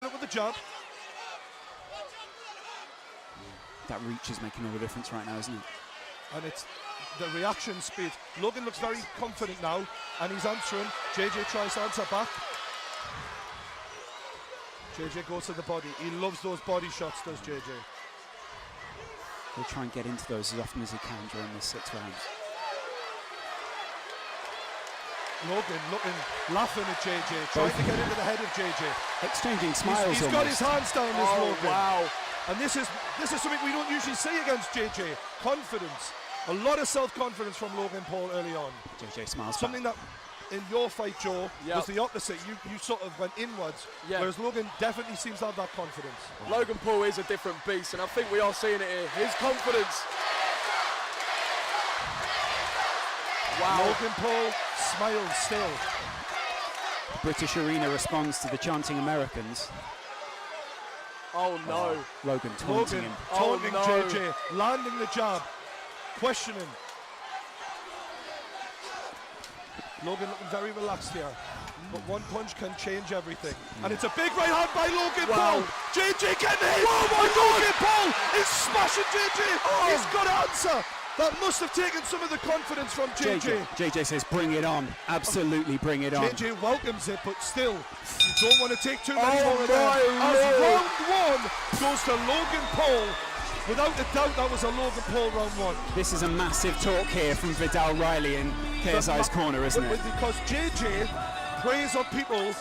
look at the jab. That reach is making all the difference right now, isn't it? And it's the reaction speed. Logan looks very confident now, and he's answering. JJ tries to answer back. JJ goes to the body. He loves those body shots, does JJ. He'll try and get into those as often as he can during the 6 rounds. Logan looking, laughing at JJ, trying to get into the head of JJ. Exchanging smiles. He's got his hands down this Logan. Wow. And this is something we don't usually see against JJ. Confidence. A lot of self-confidence from Logan Paul early on. JJ smiles. Something that in your fight, Joe, was the opposite. You sort of went inwards, whereas Logan definitely seems to have that confidence. Logan Paul is a different beast, and I think we are seeing it here. His confidence. Wow. Logan Paul smiles still. The British arena responds to the chanting Americans. Oh no. Logan taunting him. Taunting JJ, landing the jab, questioning. Logan looking very relaxed here, but one punch can change everything. And it's a big right hand by Logan Paul. JJ getting hit. Logan Paul is smashing JJ. He's got to answer. That must have taken some of the confidence from JJ. JJ says, bring it on. Absolutely bring it on. JJ welcomes it, but still, you don't want to take too many more of that. As round 1 goes to Logan Paul. Without a doubt, that was a Logan Paul round 1. This is a massive talk here from Vidal Riley in KSI's corner, isn't it? Because JJ preys on people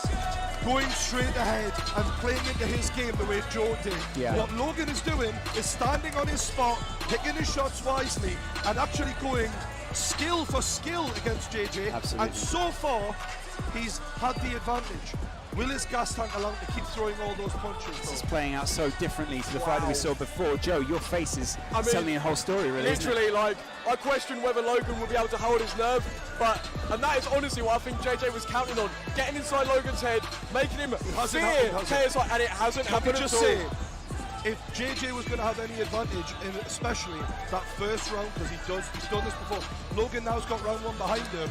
going straight ahead and playing into his game the way Joe did. Yeah. What Logan is doing is standing on his spot, picking his shots wisely, and actually going skill for skill against JJ. Absolutely. And so far, he's had the advantage. Will his gas tank allow him to keep throwing all those punches? This is playing out so differently to the fight that we saw before. Joe, your face is telling the whole story, really. Literally, like, I question whether Logan will be able to hold his nerve, and that is honestly what I think JJ was counting on. Getting inside Logan's head, making him fear KSI, and it hasn't happened at all. If JJ was going to have any advantage in especially that first round, because he's done this before, Logan now's got round 1 behind him.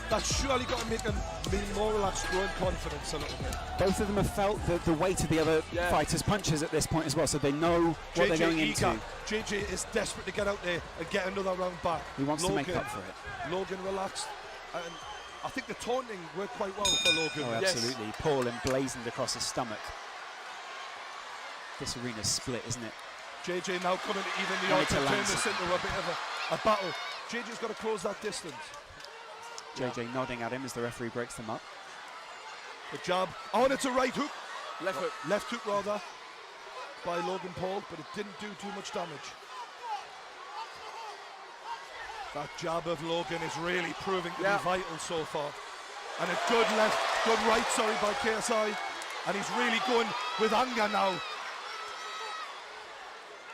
That's surely got to make him be more relaxed, growing confidence a little bit. Both of them have felt the weight of the other fighters' punches at this point as well, so they know what they're going into. JJ is desperate to get out there and get another round back. He wants to make up for it. Logan relaxed, and I think the taunting worked quite well for Logan. Oh, absolutely. Yes. Paul emblazoned across his stomach. This arena's split, isn't it? JJ now coming to even the odds and turn this into a bit of a battle. JJ's got to close that distance. JJ nodding at him as the referee breaks them up. The jab. Oh, and it's a right hook. Left hook. Left hook, rather, by Logan Paul, but it didn't do too much damage. That jab of Logan is really proving to be vital so far. And a good right, by KSI. And he's really going with anger now.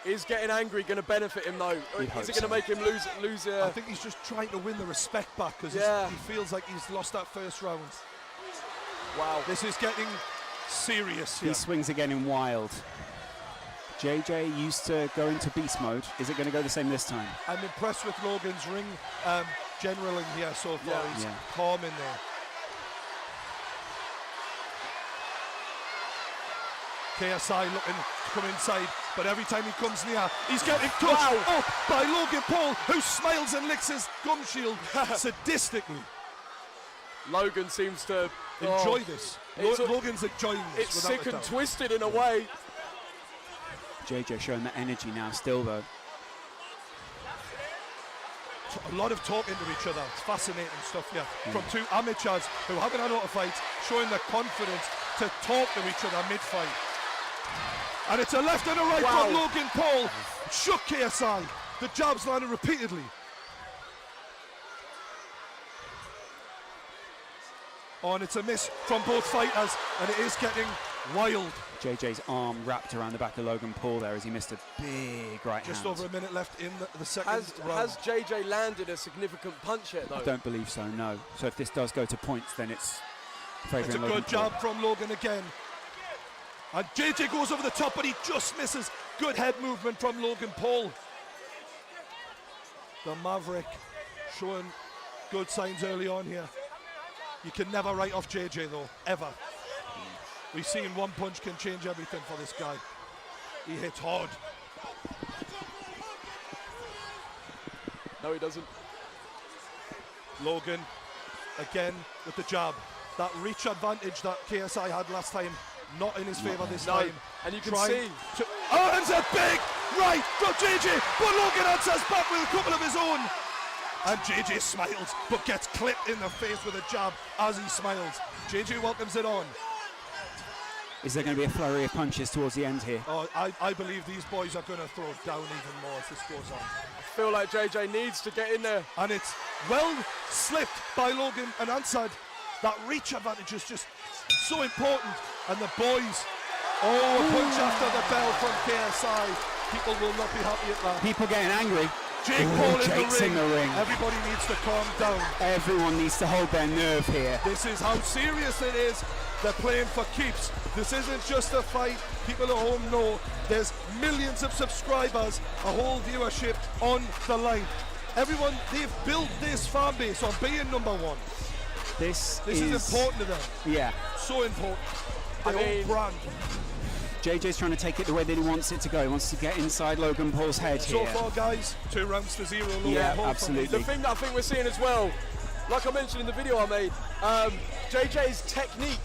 Is getting angry going to benefit him though? Or is it going to make him lose? I think he's just trying to win the respect back because he feels like he's lost that first round. Wow. This is getting serious here. He swings again in wild. JJ used to go into beast mode. Is it going to go the same this time? I'm impressed with Logan's ring generaling here so far. He's calm in there. KSI looking to come inside, but every time he comes near, he's getting touched up by Logan Paul, who smiles and licks his gum shield sadistically. Logan seems to enjoy this. Logan's enjoying this. It's sick and twisted in a way. JJ showing that energy now still, though. A lot of talking to each other. It's fascinating stuff here. From two amateurs who haven't had a lot of fights, showing their confidence to talk to each other mid-fight. And it's a left and a right from Logan Paul. Shook KSI. The jabs landed repeatedly. Oh, and it's a miss from both fighters, and it is getting wild. JJ's arm wrapped around the back of Logan Paul there as he missed a big right hand. Just over a minute left in the second round. Has JJ landed a significant punch yet, though? I don't believe so, no. So if this does go to points, then it's favouring Logan Paul. It's a good jab from Logan again. And JJ goes over the top, but he just misses. Good head movement from Logan Paul. The Maverick showing good signs early on here. You can never write off JJ though, ever. We've seen one punch can change everything for this guy. He hits hard. No, he doesn't. Logan, again with the jab. That reach advantage that KSI had last time, not in his favour this time. And you can Trying see. oh, and a big right from JJ, but Logan answers back with a couple of his own. And JJ smiles, but gets clipped in the face with a jab as he smiles. JJ welcomes it on. Is there going to be a flurry of punches towards the end here? Oh, I believe these boys are going to throw down even more as this goes on. I feel like JJ needs to get in there. And it's well slipped by Logan and answered. That reach advantage is just so important. And the boys, oh, a punch after the bell from KSI. People will not be happy at that. People getting angry. Jake Paul Jake's in the ring. in the ring. Everybody needs to calm down. Everyone needs to hold their nerve here. This is how serious it is. They're playing for keeps. This isn't just a fight. People at home know there's millions of subscribers, a whole viewership on the line. Everyone, they've built this fan base on being number one. This is important to them. Yeah. So important. I Their mean, own brand. JJ's trying to take it the way that he wants it to go. He wants to get inside Logan Paul's head So here. far, guys, 2 rounds to 0. Logan Yeah, Paul absolutely. The thing that I think we're seeing as well, like I mentioned in the video I made, JJ's technique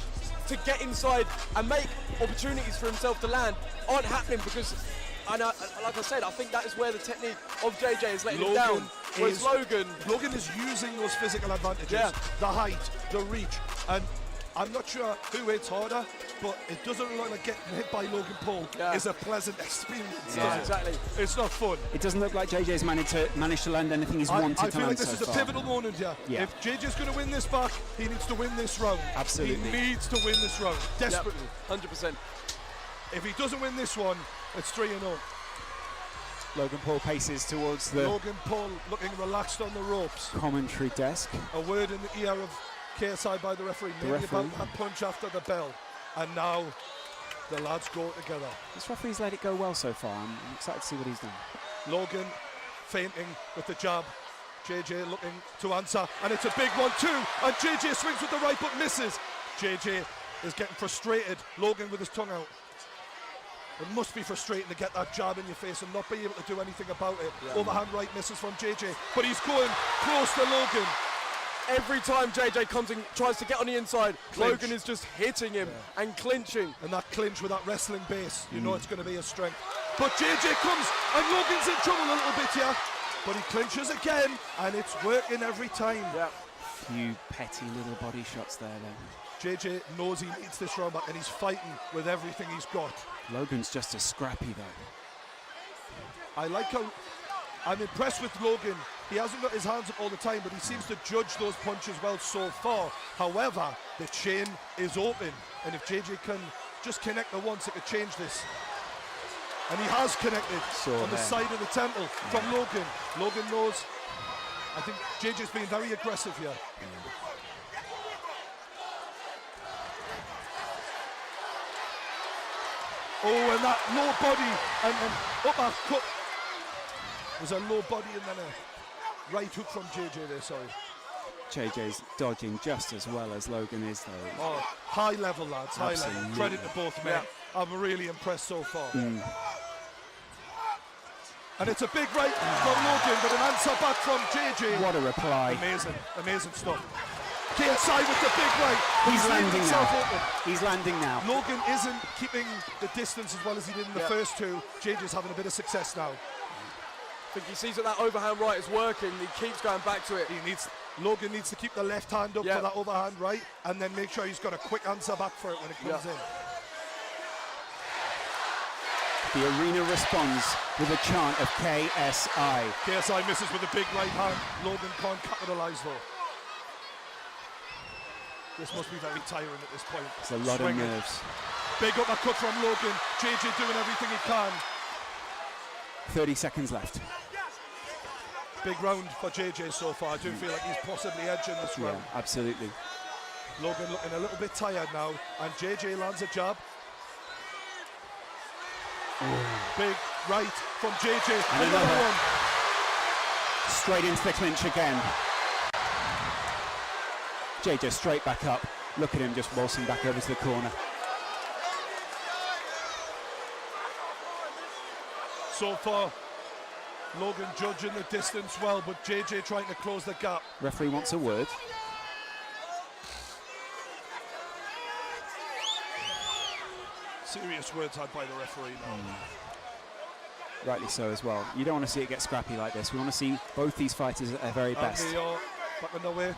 to get inside and make opportunities for himself to land aren't happening because, like I said, I think that is where the technique of JJ is letting him down. Whereas Logan is using those physical advantages, Yeah. the height, the reach, and I'm not sure who hits harder, but it doesn't look like getting hit by Logan Paul is a pleasant experience. Yeah, exactly. It's not fun. It doesn't look like JJ's managed to land anything he's wanted I to feel land like this so is a far. pivotal moment here. Yeah. If JJ's going to win this back, he needs to win this round. Absolutely. He needs to win this round, desperately. Yep, 100%. If he doesn't win this one, it's 3-0. Logan Paul paces towards the Logan Paul looking relaxed on the ropes. commentary desk. A word in the ear of KSI by the referee, maybe about that punch after the bell. And now the lads go together. This referee's let it go well so far. I'm excited to see what he's done. Logan feinting with the jab. JJ looking to answer, and it's a big one too. And JJ swings with the right but misses. JJ is getting frustrated. Logan with his tongue out. It must be frustrating to get that jab in your face and not be able to do anything about it. Yeah. Overhand right misses from JJ, but he's going close to Logan. Every time JJ comes and tries to get on the inside, Clinch. Logan is just hitting him and clinching. And that clinch with that wrestling base, you know it's going to be a strength. But JJ comes, and Logan's in trouble a little bit here. But he clinches again, and it's working every time. Yeah. Few petty little body shots there then. JJ knows he needs this round back, and he's fighting with everything he's got. Logan's just as scrappy though. I like how, I'm impressed with Logan. He hasn't got his hands up all the time, but he seems to judge those punches well so far. However, the chain is open, and if JJ can just connect the once, it could change this. And he has connected on the side of the temple from Logan. Logan knows. I think JJ's being very aggressive here. Oh, and that low body and uppercut. There's a low body and then a right hook from JJ there, sorry. JJ's dodging just as well as Logan is though. Oh, high level, lads, high Absolutely. level. Credit to both men. I'm really impressed so far. And it's a big right from Logan, but an answer back from JJ. What a reply. Amazing, amazing stuff. KSI with the big right. He's landing himself now. open. He's landing now. Logan isn't keeping the distance as well as he did in the first two. JJ's having a bit of success now. I think he sees that overhand right is working. He keeps going back to it. Logan needs to keep the left hand up for that overhand right, and then make sure he's got a quick answer back for it when it comes in. The arena responds with a chant of KSI. KSI misses with a big right hand. Logan can't capitalise though. This must be very tiring at this point. It's a lot of nerves. Big uppercut from Logan. JJ doing everything he can. 30 seconds left. Big round for JJ so far. I do feel like he's possibly edging this round. Yeah, absolutely. Logan looking a little bit tired now, and JJ lands a jab. Big right from JJ. And another one. Straight into the clinch again. JJ straight back up. Look at him just waltzing back over to the corner. so far. Logan judging the distance well, but JJ trying to close the gap. Referee wants a word. Serious words had by the referee now. Rightly so as well. You don't want to see it get scrappy like this. We want to see both these fighters at their very And best. they are back on their way.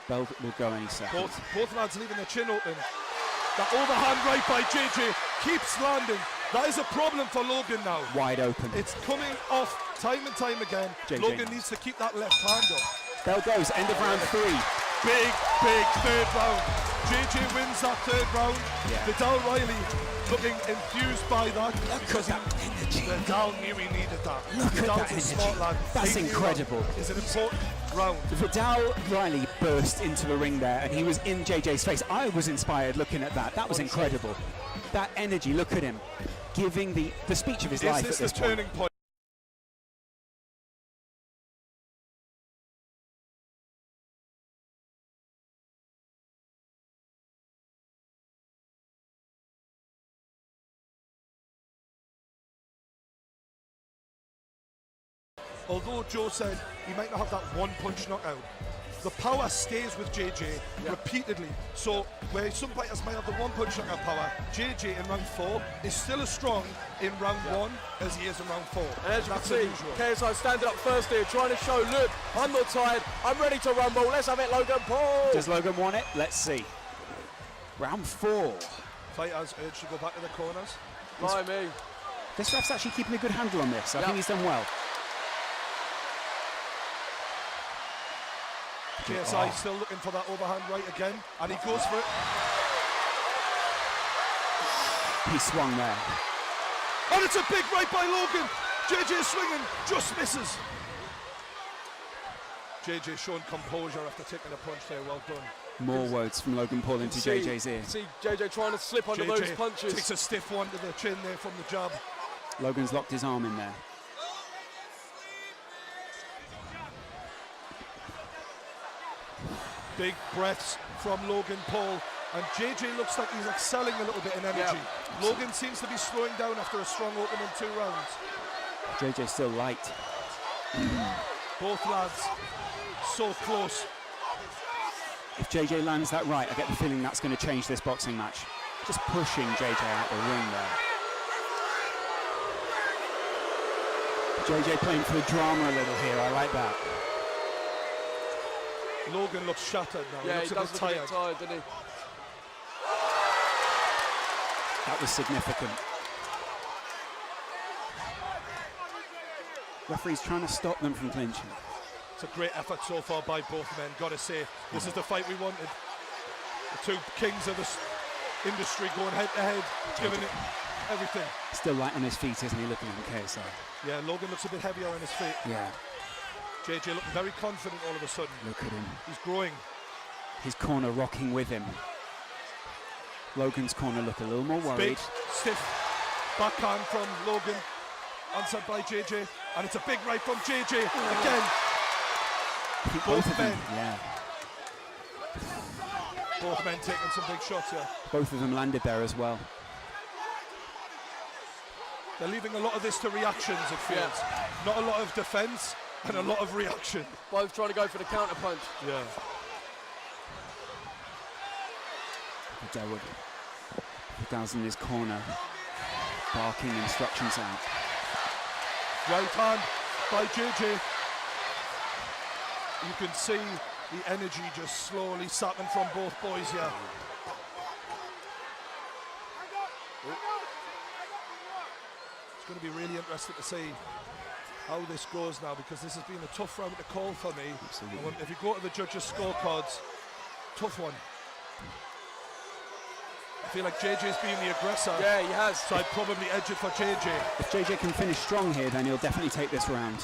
Bell will go any second. Both lads leaving their chin open. That overhand right by JJ keeps landing. That is a problem for Logan now. Wide open. It's coming off time and time again. JJ. Logan needs to keep that left hand up. Bell goes, end of round 3. Big third round. JJ wins that third round. Yeah. Vidal Riley looking enthused by that because Vidal knew he needed that. Look at Vidal's that a energy. smart lad. That's He knew incredible. that is an important round. Vidal Riley burst into the ring there and he was in JJ's face. I was inspired looking at that. That was incredible. That energy, look at him. Giving the speech of his life at Is this this the point. turning point? Although Joe said he might not have that one punch knockout, the power stays with JJ repeatedly. So where some fighters might have the one punch knockout power, JJ in round 4 is still as strong in round 1 as he is in round 4. And as you That's can see, unusual. KSI standing up first here, trying to show, look, I'm not tired, I'm ready to rumble, let's have it, Logan Paul! Does Logan want it? Let's see. Round 4. Fighters urged to go back to the corners. My me. This ref's actually keeping a good handle on this. I think he's done well. KSI still looking for that overhand right again, and he goes for it. He swung there. And it's a big right by Logan. JJ swinging, just misses. JJ showing composure after taking a punch there, well done. More words from Logan Paul into JJ's ear. See JJ trying to slip under those punches. Takes a stiff one to the chin there from the jab. Logan's locked his arm in there. Big breaths from Logan Paul, and JJ looks like he's excelling a little bit in energy. Logan seems to be slowing down after a strong opening 2 rounds. JJ's still light. Both lads so close. If JJ lands that right, I get the feeling that's going to change this boxing match. Just pushing JJ out the ring there. JJ playing for the drama a little here, I like that. Logan looks shattered now. Yeah, he he looks does a look bit a bit tired. tired, doesn't he? That was significant. Referee's trying to stop them from clinching. It's a great effort so far by both men, gotta say. This is the fight we wanted. The 2 kings of the industry going head to head, giving it everything. Still light on his feet, isn't he, looking at KSI? Yeah, Logan looks a bit heavier on his feet. Yeah. JJ looking very confident all of a sudden. Look at him. He's growing. His corner rocking with him. Logan's corner look a little more worried. Big, stiff backhand from Logan, answered by JJ, and it's a big right from JJ again. I think Both of them, men. yeah. Both men taking some big shots here. Both of them landed there as well. They're leaving a lot of this to reactions, it feels. Not a lot of defence and a lot of reaction. Both trying to go for the counter punch. Yeah. Vidal's in his corner, barking instructions out. Right hand by JJ. You can see the energy just slowly sapping from both boys here. It's going to be really interesting to see how this goes now, because this has been a tough round to call for me. Absolutely. If you go to the judges' scorecards, tough one. I feel like JJ's being the aggressor. Yeah, he has. So I'd probably edge it for JJ. If JJ can finish strong here, then he'll definitely take this round.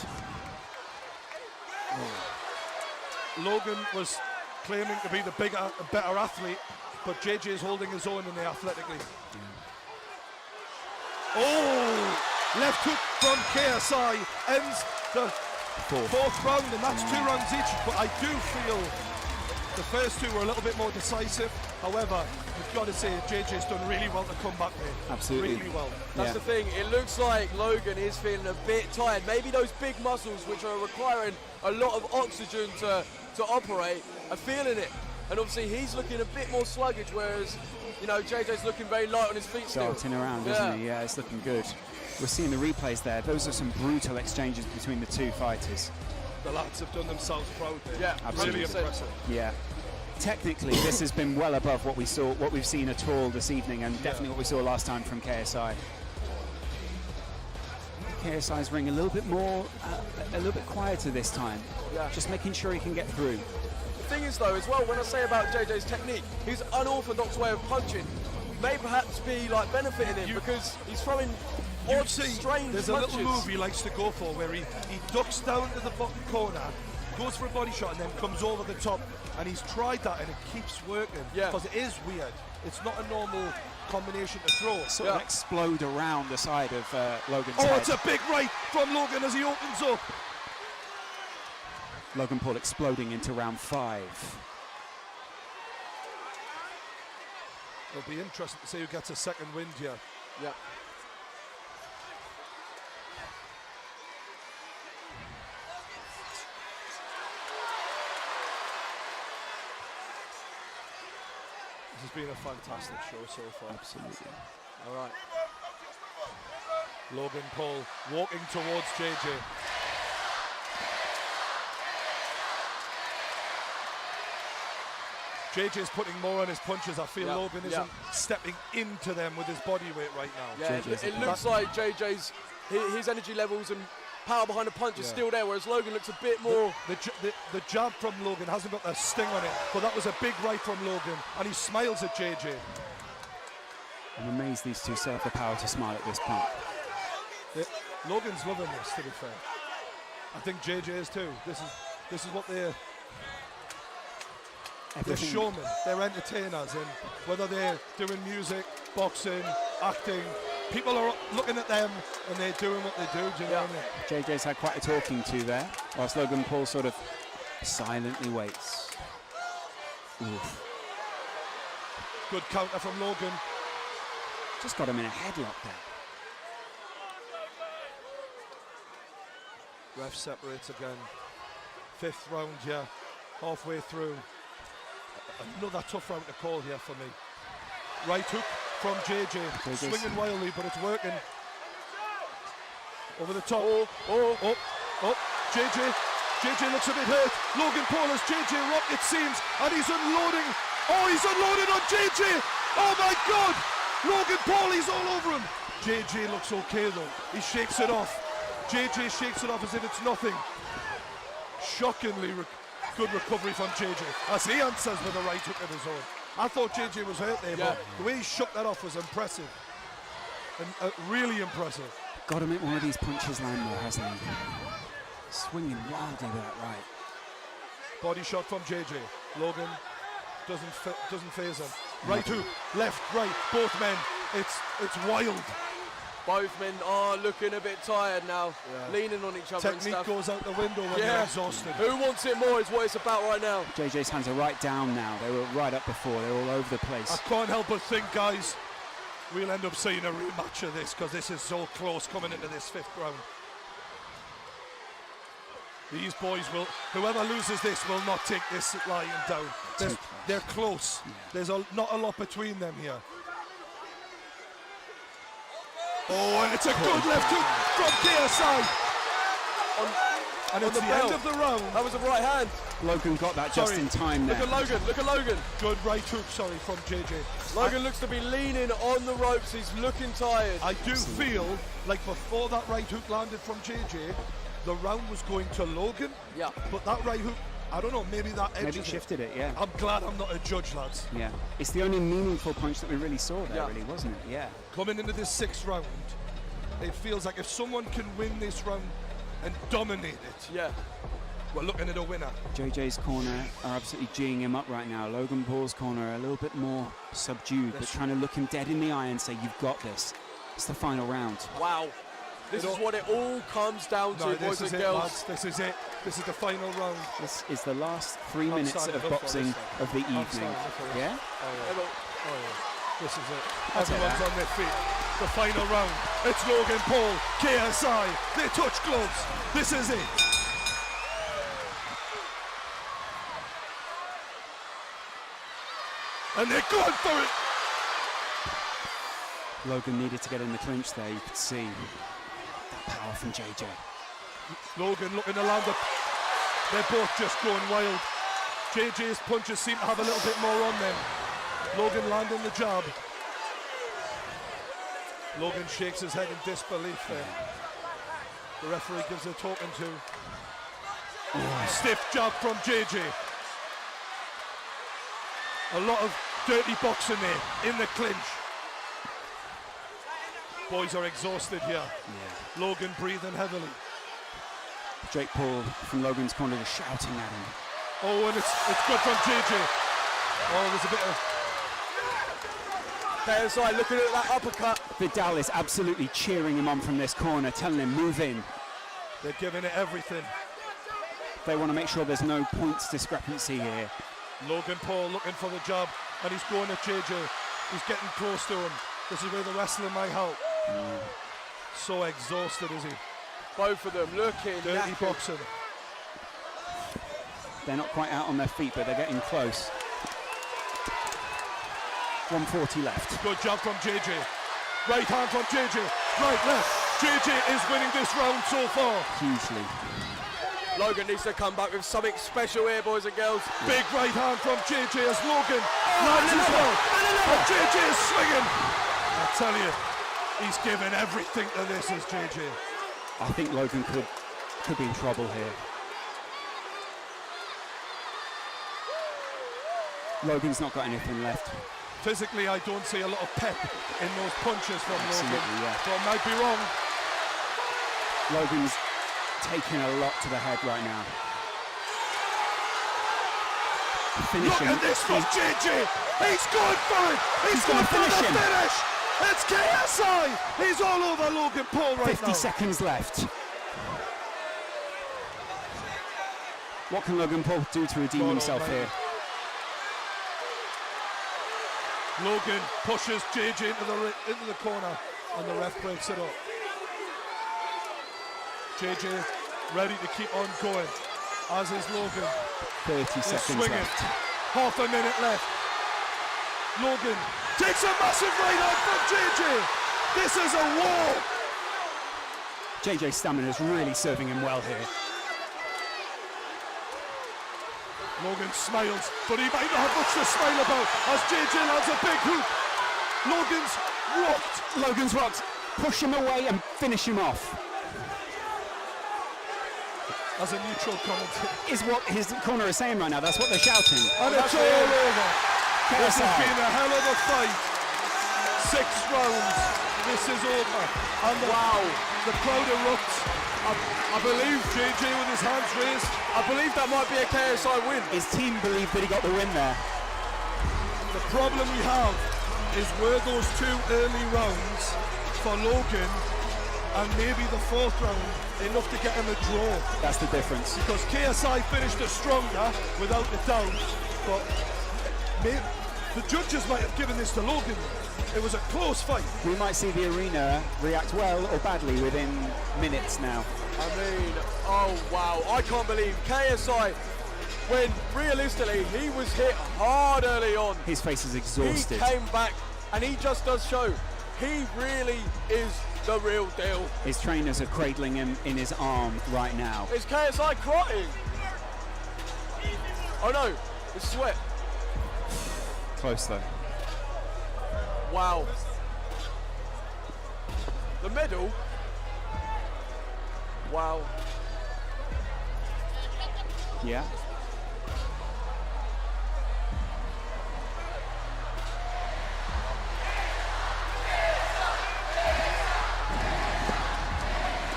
Logan was claiming to be the bigger and better athlete, but JJ is holding his own in there athletically. Oh! Left hook from KSI ends the fourth round, and that's 2 rounds each. But I do feel the first 2 were a little bit more decisive. However, you've got to say JJ's done really well to come back there. Absolutely. Really well. That's the thing. It looks like Logan is feeling a bit tired. Maybe those big muscles, which are requiring a lot of oxygen to operate, are feeling it. And obviously he's looking a bit more sluggish, whereas, you know, JJ's looking very light on his feet still. Darting around, isn't he? Yeah, it's looking good. We're seeing the replays there. Those are some brutal exchanges between the two fighters. The lads have done themselves proud there. Yeah, absolutely. Really impressive. Yeah. Technically, this has been well above what we've seen at all this evening, and definitely what we saw last time from KSI. KSI's ring a little bit more, a little bit quieter this time. Yeah. Just making sure he can get through. The thing is, though, as well, when I say about JJ's technique, his unorthodox way of punching may perhaps be like benefiting him because he's throwing odd, strange there's punches. a little move he likes to go for where he ducks down to the bottom corner, goes for a body shot, and then comes over the top. And he's tried that, and it keeps working. Yeah. Because it is weird. It's not a normal combination to throw. Sort of explode around the side of Logan's Oh, head. it's a big right from Logan as he opens up. Logan Paul exploding into round 5. It'll be interesting to see who gets a second wind here. Yeah. This has been a fantastic show so far. Absolutely. All right. Logan Paul walking towards JJ. JJ's putting more on his punches. I feel Logan isn't stepping into them with his body weight right now. Yeah, it looks like JJ's his energy levels and power behind the punch is still there, whereas Logan looks a bit more. The jab from Logan hasn't got a sting on it, but that was a big right from Logan, and he smiles at JJ. I'm amazed these two still have the power to smile at this point. Logan's loving this, to be fair. I think JJ is too. This is what they're showmen, they're entertainers, and whether they're doing music, boxing, acting, people are looking at them and they're doing what they do. Do you know what I mean? JJ's had quite a talking to there, whilst Logan Paul sort of silently waits. Oof. Good counter from Logan. Just got him in a headlock there. Ref separates again. 5th round here, halfway through. Another tough round to call here for me. Right hook from JJ, swinging wildly, but it's working. Over the top. JJ looks a bit hurt. Logan Paul has JJ rocked, it seems, and he's unloading. Oh, he's unloading on JJ. Oh my God! Logan Paul, he's all over him. JJ looks okay though. He shakes it off. JJ shakes it off as if it's nothing. Shockingly good recovery from JJ as he answers with a right hook of his own. I thought JJ was hurt there, but the way he shook that off was impressive. And really impressive. Got to make one of these punches land there, hasn't he? Swinging wildly with that right. Body shot from JJ. Logan doesn't phase him. Right hook, left, right, both men. It's wild. Both men are looking a bit tired now, leaning on each other and Technique stuff. goes out the window when they're exhausted. Who wants it more is what it's about right now. JJ's hands are right down now. They were right up before. They're all over the place. I can't help but think, guys, we'll end up seeing a rematch of this because this is so close coming into this 5th round. These boys will, whoever loses this will not take this lying down. They're close. Yeah. There's not a lot between them here. Oh, and it's a good left hook from KSI. And it's the end of the round. That was a right hand. Logan got that just in time there. Look at Logan. Good right hook, from JJ. Logan looks to be leaning on the ropes. He's looking tired. I do feel like before that right hook landed from JJ, the round was going to Logan. Yeah. But that right hook, I don't know, maybe that edged Maybe shifted it, yeah. I'm glad I'm not a judge, lads. Yeah. It's the only meaningful punch that we really saw there, really, wasn't it? Yeah. Coming into this 6th round, it feels like if someone can win this round and dominate it, we're looking at a winner. JJ's corner are absolutely geeing him up right now. Logan Paul's corner are a little bit more subdued, but trying to look him dead in the eye and say, you've got this. It's the final round. Wow. This is what it all comes down to, boys and girls. Lads. This is it. This is the final round. This is the last 3 minutes of boxing of the evening. Yeah? Oh yeah, this is it. I'll take Everyone's that. on their feet. The final round. It's Logan Paul, KSI. They touch gloves. This is it. And they're going for it. Logan needed to get in the clinch there. You could see that power from JJ. Logan looking to land up. They're both just going wild. JJ's punches seem to have a little bit more on them. Logan landing the jab. Logan shakes his head in disbelief there. The referee gives a talking to. Stiff jab from JJ. A lot of dirty boxing there in the clinch. Boys are exhausted here. Yeah. Logan breathing heavily. Jake Paul from Logan's corner just shouting at him. Oh, and it's good from JJ. Oh, there's a bit of... KSI looking at that uppercut. Vidal is absolutely cheering him on from this corner, telling him move in. They're giving it everything. They want to make sure there's no points discrepancy here. Logan Paul looking for the jab, and he's going at JJ. He's getting close to him. This is where the wrestling might help. So exhausted is he. Both of them looking Dirty knackered. boxing. They're not quite out on their feet, but they're getting close. 140 left. Good jab from JJ. Right hand from JJ. Right, left. JJ is winning this round so far. Hugely. Logan needs to come back with something special here, boys and girls. Big right hand from JJ as Logan lands as well. And JJ is swinging. I tell you, he's giving everything to this as JJ. I think Logan could be in trouble here. Logan's not got anything left. Physically, I don't see a lot of pep in those punches from Absolutely, Logan. yeah. But I might be wrong. Logan's taking a lot to the head right now. Finishing. Look at this from JJ. He's going for it. He's going gonna for finish the him. finish. It's KSI. He's all over Logan Paul right 50 now. seconds left. What can Logan Paul do to redeem God himself almighty. here? Logan pushes JJ into the corner, and the ref breaks it up. JJ ready to keep on going, as is Logan. 30 He's seconds swinging. left. Half a minute left. Logan takes a massive right hand from JJ. This is a war. JJ's stamina is really serving him well here. Logan smiles, but he might not have much to smile about as JJ lands a big hook. Logan's rocked. Logan's rocked. Push him away and finish him off. As a neutral commentator. Is what his corner is saying right now. That's what they're shouting. And it's all over. This has KSI. been a hell of a fight. 6 rounds. This is over. And the crowd erupts. I believe JJ with his hands raised. I believe that might be a KSI win. His team believe that he got the win there. The problem we have is were those 2 early rounds for Logan and maybe the 4th round enough to get him a draw. That's the difference. Because KSI finished it stronger, without a doubt, but the judges might have given this to Logan. It was a close fight. We might see the arena react well or badly within minutes now. I mean, oh wow, I can't believe KSI, when realistically he was hit hard early on. His face is exhausted. He came back and he just does show he really is the real deal. His trainers are cradling him in his arm right now. Is KSI crying? Oh no, it's sweat. Close though. Wow. The medal? Wow. Yeah.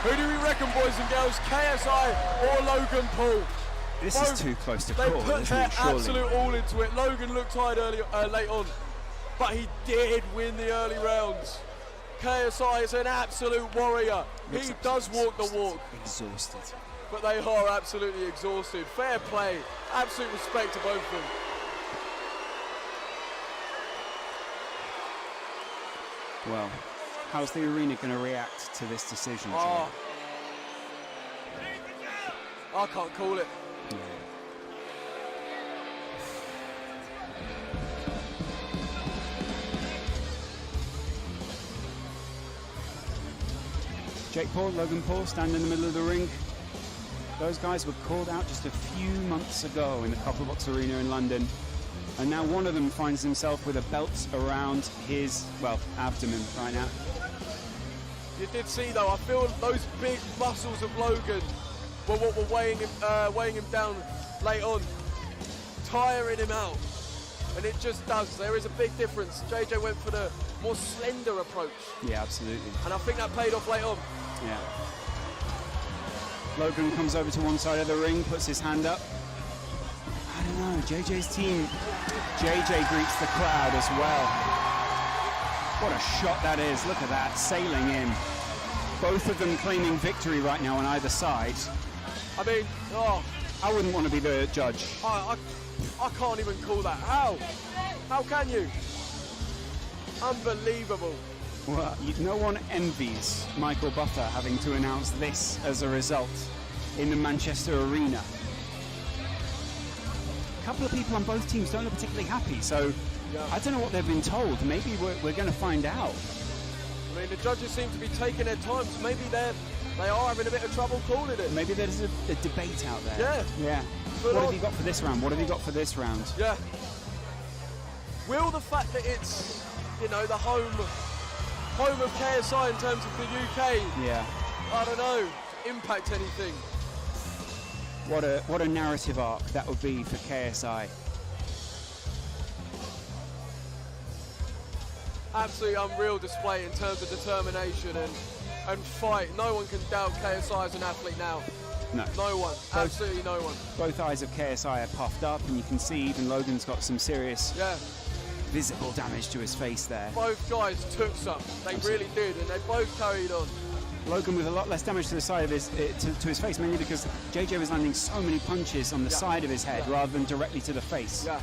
Who do we reckon, boys and girls? KSI or Logan Paul? This Both, is too close to they call, put isn't their it? Surely. absolute all into it. Logan looked tired late on, but he did win the early rounds. KSI is an absolute warrior. He does walk the walk, Exhausted. but they are absolutely exhausted. Fair play, absolute respect to both of them. Well, how's the arena going to react to this decision, Joe? Oh. I can't call it. Yeah. Jake Paul, Logan Paul stand in the middle of the ring. Those guys were called out just a few months ago in the Copperbox Arena in London. And now one of them finds himself with a belt around his, well, abdomen right now. You did see though, I feel those big muscles of Logan were what were weighing him down late on, tiring him out. And it just does. There is a big difference. JJ went for the more slender approach. Yeah, absolutely. And I think that paid off late on. Yeah. Logan comes over to one side of the ring, puts his hand up. I don't know, JJ's team. JJ greets the crowd as well. What a shot that is. Look at that, sailing in. Both of them claiming victory right now on either side. I mean, I wouldn't want to be the judge. I can't even call that. How? How can you? Unbelievable. Well, no one envies Michael Buffer having to announce this as a result in the Manchester Arena. A couple of people on both teams don't look particularly happy, so yeah. I don't know what they've been told. Maybe we're going to find out. I mean, the judges seem to be taking their time, so maybe they are having a bit of trouble calling it. Maybe there's a debate out there. Yeah. What have you got for this round? What have you got for this round? Yeah. Will the fact that it's, you know, the home of KSI in terms of the UK, yeah, I don't know, impact anything? What a narrative arc that would be for KSI. Absolutely unreal display in terms of determination and fight. No one can doubt KSI as an athlete now. No one. Absolutely no one. Both eyes of KSI are puffed up, and you can see even Logan's got some serious visible damage to his face there. Both guys took some. They really did, and they both carried on. Logan with a lot less damage to the side of his to his face, mainly because JJ was landing so many punches on the side of his head rather than directly to the face. Yeah.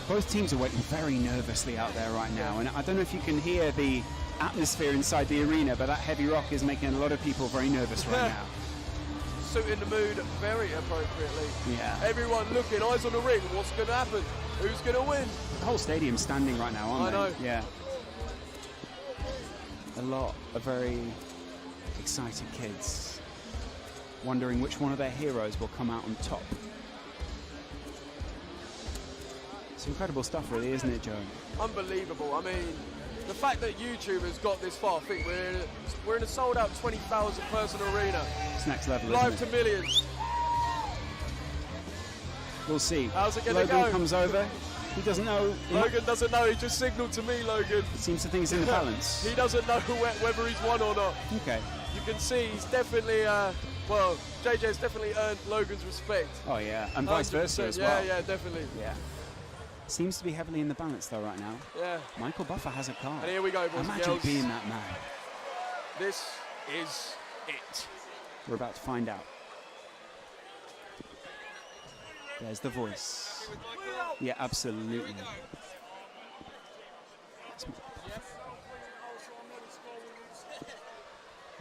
Both teams are waiting very nervously out there right now, and I don't know if you can hear the atmosphere inside the arena, but that heavy rock is making a lot of people very nervous right now. Suiting the mood very appropriately. Yeah. Everyone looking, eyes on the ring. What's going to happen? Who's going to win? The whole stadium's standing right now, aren't they? I know. Yeah. A lot of very excited kids wondering which one of their heroes will come out on top. It's incredible stuff, really, isn't it, Joe? Unbelievable. I mean, the fact that YouTube has got this far, I think we're in a sold-out 20,000 person arena. It's next level, Live isn't it? to millions. We'll see. How's it going to go? Logan comes over. He doesn't know. Logan doesn't know. He just signalled to me, Logan. It seems to think he's in the balance. He doesn't know whether he's won or not. Okay. You can see he's definitely, well, JJ's definitely earned Logan's respect. Oh, yeah. And vice versa as well. Yeah, definitely. Yeah. Seems to be heavily in the balance, though, right now. Yeah. Michael Buffer has a card. And here we go, boys and Imagine girls. being that man. This is it. We're about to find out. There's the voice. Yeah, absolutely.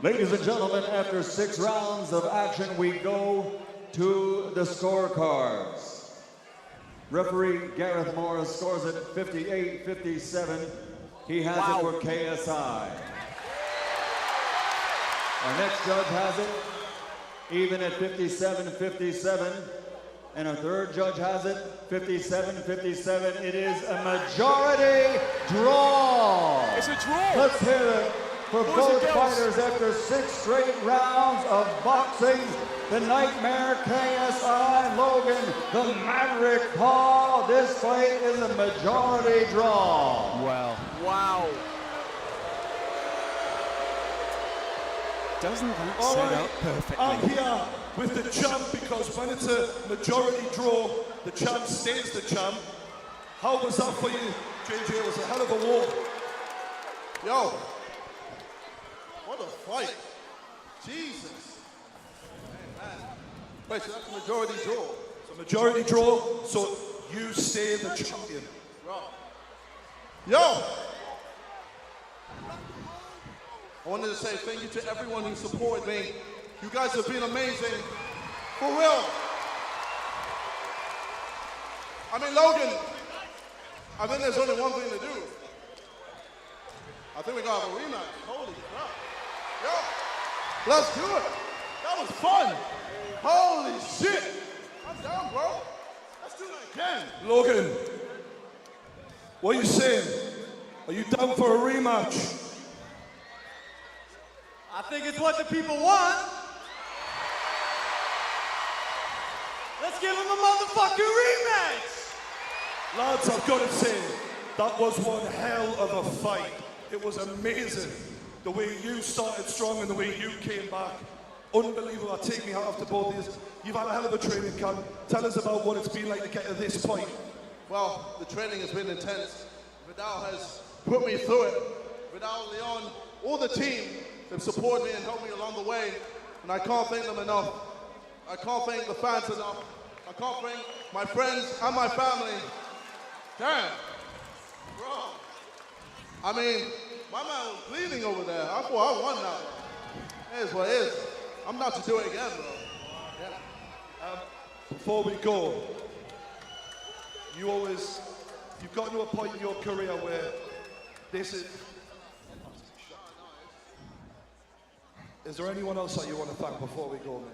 Ladies and gentlemen, after 6 rounds of action, we go to the scorecards. Referee Gareth Morris scores it 58-57. He has it for KSI. Our next judge has it even at 57-57. And our third judge has it 57-57. It is a majority draw. It's a draw. Let's hear it for both fighters after 6 straight rounds of boxing. The Nightmare KSI, Logan, the Maverick Paul. This fight is a majority draw. Well. Wow. Doesn't that set up perfectly? I'm here with the champ because when it's a majority draw, the champ stays the champ. How was that for you, JJ? It was a hell of a war. Yo, what a fight. Jesus. Wait, so that's a majority draw? It's a majority draw, so you stay the champion. Yo, I wanted to say thank you to everyone who supported me. You guys have been amazing. For real. I mean, Logan, I think there's only one thing to do. I think we gotta have a rematch. Holy crap. Yo, let's do it. That was fun. Holy shit. I'm down, bro. Let's do that again. Logan, what are you saying? Are you down for a rematch? I think it's what the people want. Let's give them a motherfucking rematch. Lads, I've got to say, that was one hell of a fight. It was amazing. The way you started strong and the way you came back. Unbelievable. I take me hat off to both of you. You've had a hell of a training camp. Tell us about what it's been like to get to this point. Well, the training has been intense. Vidal has put me through it. Vidal, Leon, all the team, they've supported me and helped me along the way. And I can't thank them enough. I can't thank the fans enough. I can't thank my friends and my family. Damn. Bro. I mean, my man was bleeding over there. I thought I won that one. It is what it is. I'm about to do it again, bro. Yeah. Before we go, you've gotten to a point in your career where this is... Is there anyone else that you want to thank before we go, man?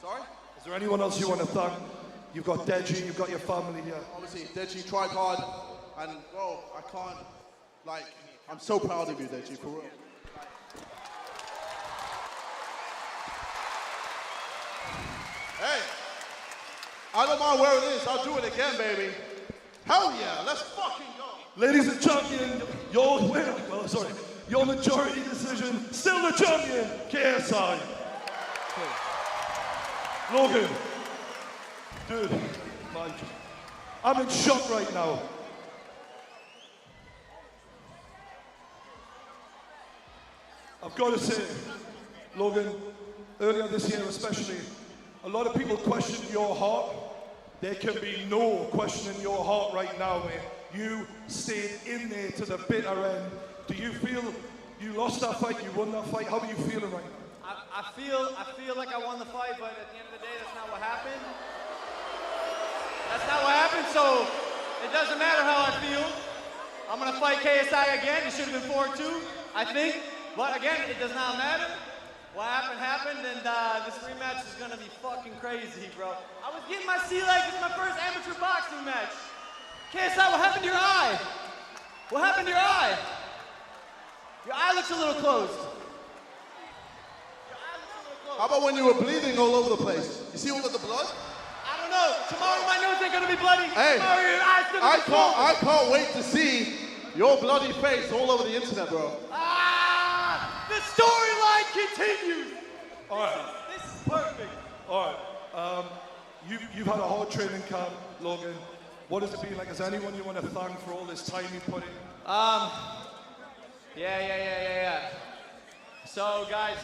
Sorry? Is there anyone else you want to thank? You've got Deji, you've got your family here. Obviously, Deji tried hard, and bro, I can't, like, I'm so proud of you, Deji, for real. Hey, I don't mind where it is, I'll do it again, baby. Hell yeah, let's fucking go. Ladies and champion, your winner, your majority decision, still the champion, KSI. Logan, dude, I'm in shock right now. I've got to say, Logan, earlier this year especially, a lot of people questioned your heart. There can be no questioning your heart right now, mate. You stayed in there to the bitter end. Do you feel you lost that fight, you won that fight? How are you feeling right now? I feel like I won the fight, but at the end of the day, that's not what happened. That's not what happened, so it doesn't matter how I feel. I'm gonna fight KSI again. It should have been 4-2, I think. But again, it does not matter. What happened, and this rematch is gonna be fucking crazy, bro. I was getting my sea legs. It's my first amateur boxing match. KSI, what happened to your eye? What happened to your eye? Your eye looks a little closed. How about when you were bleeding all over the place? You see all of the blood? I don't know. Tomorrow my nose ain't gonna be bloody. Hey, Tomorrow your eye's gonna be closed. I can't wait to see your bloody face all over the internet, bro. The storyline continues. All right. This is perfect. All right. You've had a hard training camp, Logan. What has it been like? Is there anyone you want to thank for all this time you put in? Yeah. So, guys,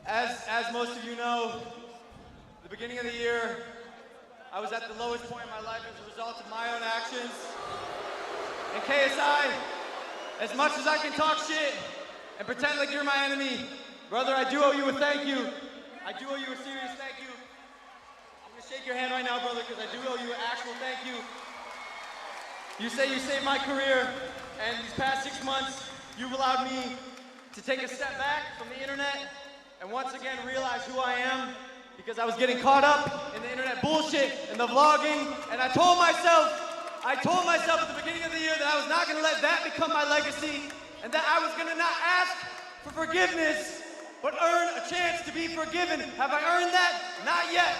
as most of you know, the beginning of the year, I was at the lowest point in my life as a result of my own actions. And KSI, as much as I can talk shit and pretend like you're my enemy, brother, I do owe you a thank you. I do owe you a serious thank you. I'm gonna shake your hand right now, brother, because I do owe you an actual thank you. You say you saved my career, and these past 6 months, you've allowed me to take a step back from the internet and once again realize who I am, because I was getting caught up in the internet bullshit and the vlogging, and I told myself at the beginning of the year that I was not gonna let that become my legacy, and that I was gonna not ask for forgiveness, but earn a chance to be forgiven. Have I earned that? Not yet.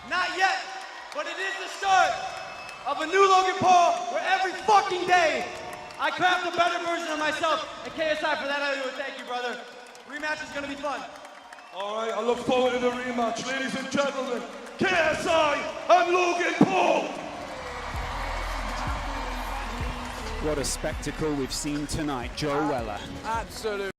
Not yet. But it is the start of a new Logan Paul, where every fucking day I craft a better version of myself. And KSI, for that I owe you a thank you, brother. Rematch is gonna be fun. All right, I look forward to the rematch. Ladies and gentlemen, KSI and Logan Paul. What a spectacle we've seen tonight, Joe Weller. Absolutely.